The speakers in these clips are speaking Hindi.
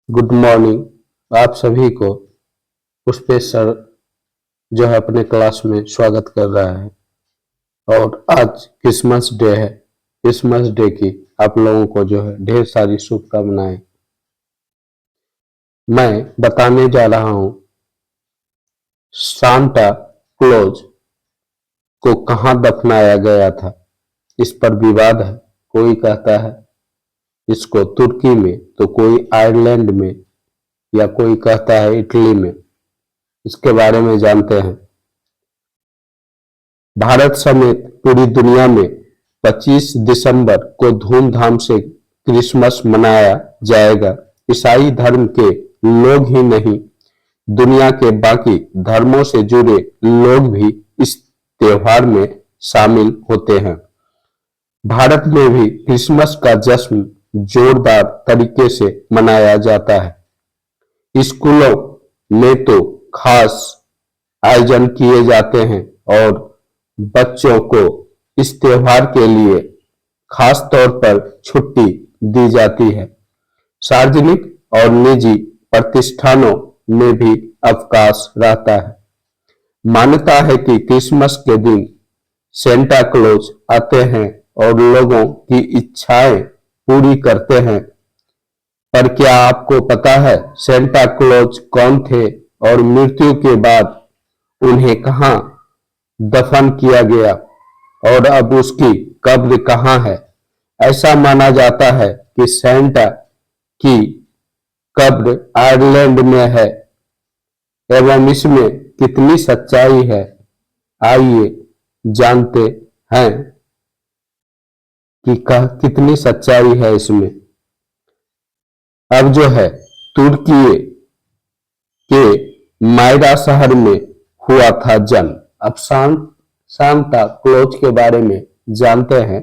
Good morning. आप सभी को पुष्पेश सर जो है अपने क्लास में स्वागत कर रहा है। और आज क्रिसमस डे है। क्रिसमस डे की आप लोगों को जो है ढेर सारी शुभकामनाएं। मैं बताने जा रहा हूं सांता क्लॉज को कहां दफनाया गया था। इस पर विवाद है। कोई कहता है इसको तुर्की में, तो कोई आयरलैंड में, या कोई कहता है इटली में। इसके बारे में जानते हैं। भारत समेत पूरी दुनिया में 25 दिसंबर को धूमधाम से क्रिसमस मनाया जाएगा। ईसाई धर्म के लोग ही नहीं, दुनिया के बाकी धर्मों से जुड़े लोग भी इस त्योहार में शामिल होते हैं। भारत में भी क्रिसमस का जश्न जोरदार तरीके से मनाया जाता है। स्कूलों में तो खास आयोजन किए जाते हैं और बच्चों को इस त्योहार के लिए खास तौर पर छुट्टी दी जाती है। सार्वजनिक और निजी प्रतिष्ठानों में भी अवकाश रहता है। मान्यता है कि क्रिसमस के दिन सेंटा क्लॉज आते हैं और लोगों की इच्छाएं पूरी करते हैं। पर क्या आपको पता है सेंटा क्लॉज कौन थे और मृत्यु के बाद उन्हें कहां दफन किया गया और अब उसकी कब्र कहां है? ऐसा माना जाता है कि सेंटा की कब्र आयरलैंड में है। एवं इसमें कितनी सच्चाई है, आइए जानते हैं कि कितनी सच्चाई है इसमें। अब जो है तुर्की के मायरा शहर में हुआ था जन्म। अब सांता क्लॉज के बारे में जानते हैं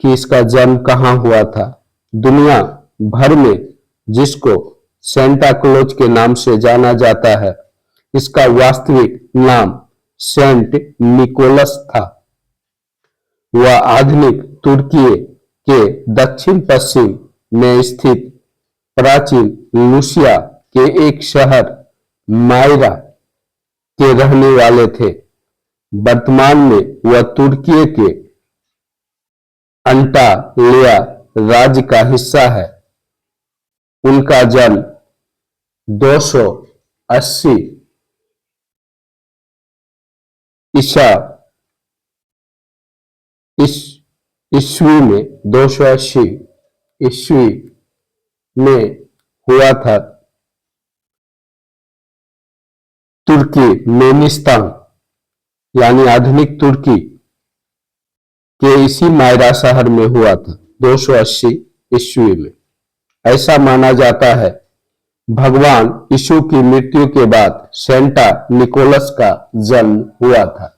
कि इसका जन्म कहां हुआ था। दुनिया भर में जिसको सेंटा क्लॉज के नाम से जाना जाता है, इसका वास्तविक नाम सेंट निकोलस था। वह आधुनिक तुर्की के दक्षिण पश्चिम में स्थित प्राचीन लूसिया के एक शहर मायरा के रहने वाले थे। वर्तमान में वह तुर्की के अंटालिया राज्य का हिस्सा है। उनका जन्म 280 ईसा ईस्वी में 280 ईस्वी में हुआ था। तुर्की मेनिस्तान यानी आधुनिक तुर्की के इसी मायरा शहर में हुआ था 280 ईस्वी में। ऐसा माना जाता है भगवान यीशु की मृत्यु के बाद सेंटा निकोलस का जन्म हुआ था।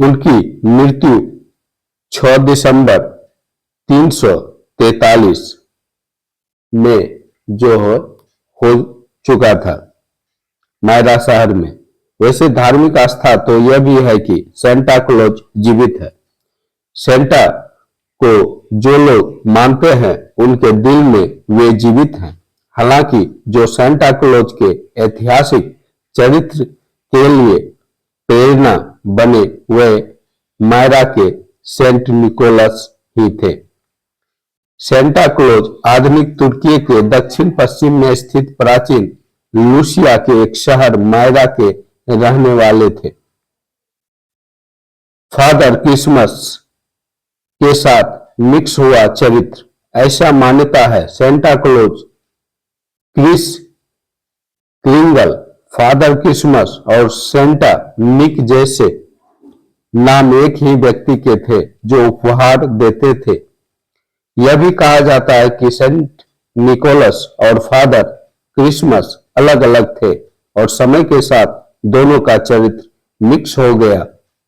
उनकी मृत्यु 6 दिसंबर 343 में जो हो चुका था मायरा शहर में। वैसे धार्मिक आस्था तो यह भी है कि सेंटा क्लॉज जीवित है। सेंटा को जो लोग मानते हैं उनके दिल में वे जीवित हैं। हालांकि जो सेंटा क्लॉज के ऐतिहासिक चरित्र के लिए प्रेरणा बने वे मायरा के सेंट निकोलस ही थे। सेंटा क्लॉज आधुनिक तुर्की के दक्षिण पश्चिम में स्थित प्राचीन लूसिया के एक शहर मायरा के रहने वाले थे। फादर क्रिसमस के साथ मिक्स हुआ चरित्र। ऐसा मान्यता है Santa Claus, Kris Kringle, Father Christmas और सेंटा निक जैसे नाम एक ही व्यक्ति के थे जो उपहार देते थे। यह भी कहा जाता है कि सेंट निकोलस और फादर क्रिसमस अलग अलग थे और समय के साथ दोनों का चरित्र मिक्स हो गया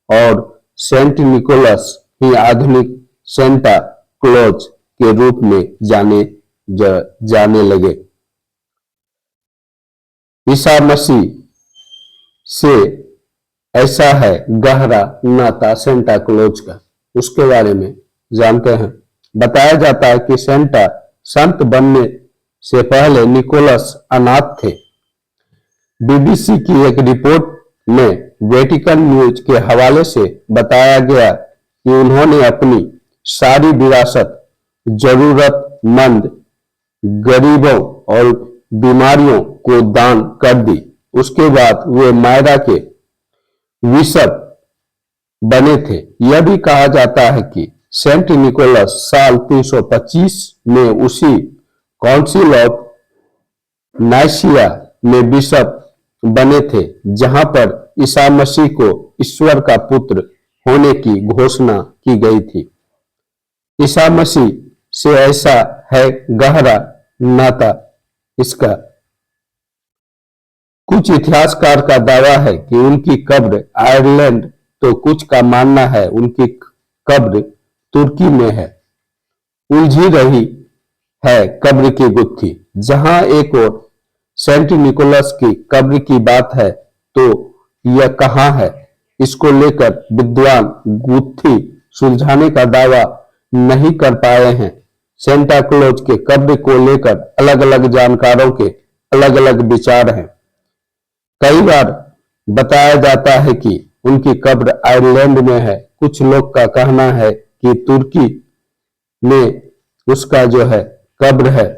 और सेंट निकोलस ही आधुनिक सेंटा क्लॉज के रूप में जाने लगे। ईसा मसीह से ऐसा है गहरा नाता सेंटा क्लॉज का, उसके बारे में जानते हैं। बताया जाता है कि सेंटा संत बनने से पहले निकोलस अनाथ थे। बीबीसी की एक रिपोर्ट में वेटिकन न्यूज के हवाले से बताया गया कि उन्होंने अपनी सारी विरासत जरूरतमंद गरीबों और बीमारियों को दान कर दी। उसके बाद वे मायरा के बिशप बने थे। यह भी कहा जाता है कि सेंट निकोलस साल 325 में उसी काउंसिल ऑफ नाइसिया में बिशप बने थे जहां पर ईसा मसीह को ईश्वर का पुत्र होने की घोषणा की गई थी। ईसा मसीह से ऐसा है गहरा नाता इसका। कुछ इतिहासकार का दावा है कि उनकी कब्र आयरलैंड, तो कुछ का मानना है उनकी कब्र तुर्की में है। उलझी रही है कब्र की गुत्थी। जहां एक और सेंट निकोलस की कब्र की बात है तो यह कहां है, इसको लेकर विद्वान गुत्थी सुलझाने का दावा नहीं कर पाए हैं। सेंटा क्लॉज के कब्र को लेकर अलग अलग जानकारों के अलग अलग विचार हैं। कई बार बताया जाता है कि उनकी कब्र आयरलैंड में है। कुछ लोग का कहना है कि तुर्की में उसका जो है कब्र है।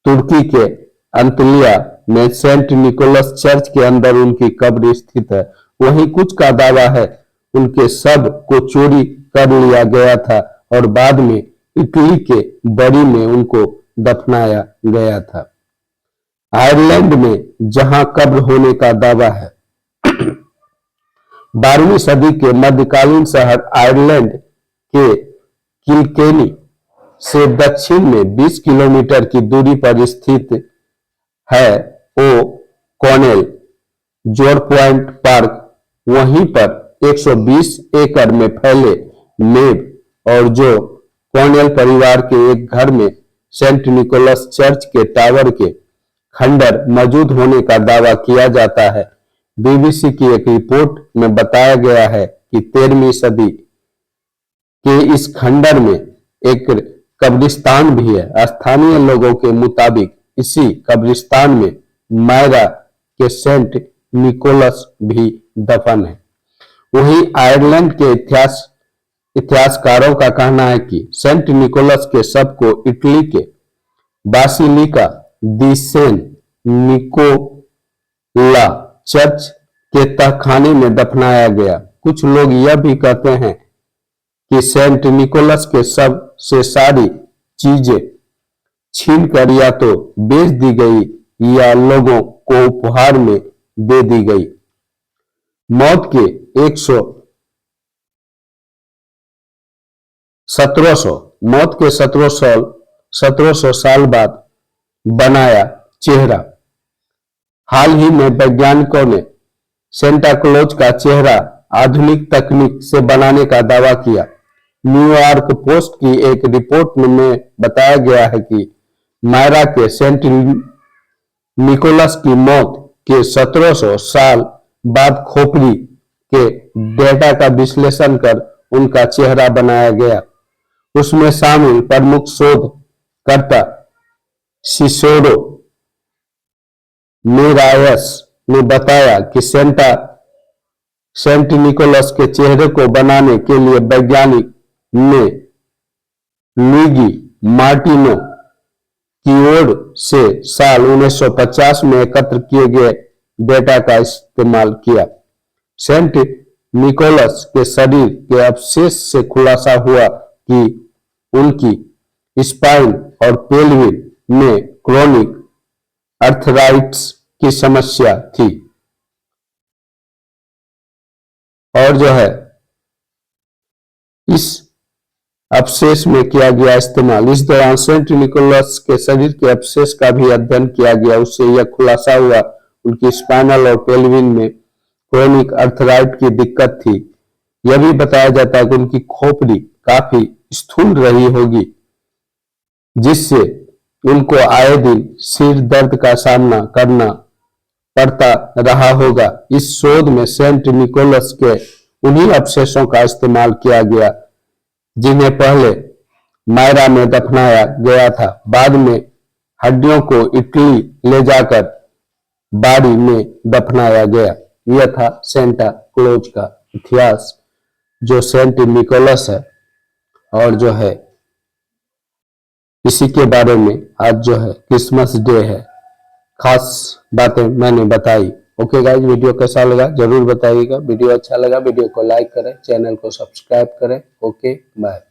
तुर्की के अंतलिया में सेंट निकोलस चर्च के अंदर उनकी कब्र स्थित है। वहीं कुछ का दावा है उनके शव को चोरी कर लिया गया था और बाद में इटली के बरी में उनको दफनाया गया था। आयरलैंड में जहां कब्र होने का दावा है। 12वीं सदी के मध्यकालीन शहर आयरलैंड के किलकेनी से दक्षिण में 20 किलोमीटर की दूरी पर स्थित है ओ कॉनेल जोर पॉइंट पार्क। वहीं पर 120 एकड़ में फैले मेब और जो कॉनेल परिवार के एक घर में सेंट निकोलस चर्च के टावर के खंडर मौजूद होने का दावा किया जाता है। बीबीसी की एक रिपोर्ट में बताया गया है कि 13वीं सदी के इस खंडर में एक कब्रिस्तान भी है। स्थानीय लोगों के मुताबिक इसी कब्रिस्तान में मायरा के सेंट निकोलस भी दफन है। वहीं आयरलैंड के इतिहासकारों का कहना है कि सेंट निकोलस के शव को इटली के बासिलिका दी सेन निकोला चर्च के तहखाने में दफनाया गया। कुछ लोग यह भी कहते हैं कि सेंट निकोलस के शव से सारी चीजें छीनकर या तो बेच दी गई या लोगों को उपहार में दे दी गई। मौत के 1700 साल बाद बनाया चेहरा। हाल ही में वैज्ञानिकों ने सेंटा क्लॉज का चेहरा आधुनिक तकनीक से बनाने का दावा किया। न्यूयॉर्क पोस्ट की एक रिपोर्ट में बताया गया है कि मायरा के सेंट निकोलस की मौत के 1700 साल बाद खोपड़ी के डेटा का विश्लेषण कर उनका चेहरा बनाया गया। उसमें शामिल प्रमुख शोधकर्ता सिसोरो मेरायस ने बताया कि सेंट निकोलस के चेहरे को बनाने के लिए वैज्ञानिक ने लुइगी मार्टिनो की ओर से साल 1950 में एकत्र किए गए डेटा का इस्तेमाल किया। सेंट निकोलस के शरीर के अवशेष से खुलासा हुआ कि उनकी स्पाइन और पेल्विन में क्रोनिक अर्थराइटिस की समस्या थी। और जो है इस अवशेष में किया गया इस्तेमाल। इस दौरान सेंट निकोलस के शरीर के अवशेष का भी अध्ययन किया गया। उससे यह खुलासा हुआ उनकी स्पाइनल और पेल्विन में क्रोनिक अर्थराइट की दिक्कत थी। यह भी बताया जाता है कि उनकी खोपड़ी काफी स्थूल रही होगी जिससे उनको आए दिन सिर दर्द का सामना करना पड़ता रहा होगा। इस शोध में सेंट निकोलस के उन्हीं अवशेषों का इस्तेमाल किया गया जिन्हें पहले मायरा में दफनाया गया था। बाद में हड्डियों को इटली ले जाकर बाड़ी में दफनाया गया। यह था सेंटा क्लॉज का इतिहास, जो सेंट निकोलस है और जो है इसी के बारे में आज जो है क्रिसमस डे है। खास बातें मैंने बताई। ओके गाइस, वीडियो कैसा लगा जरूर बताइएगा। वीडियो अच्छा लगा वीडियो को लाइक करें, चैनल को सब्सक्राइब करें। Okay bye.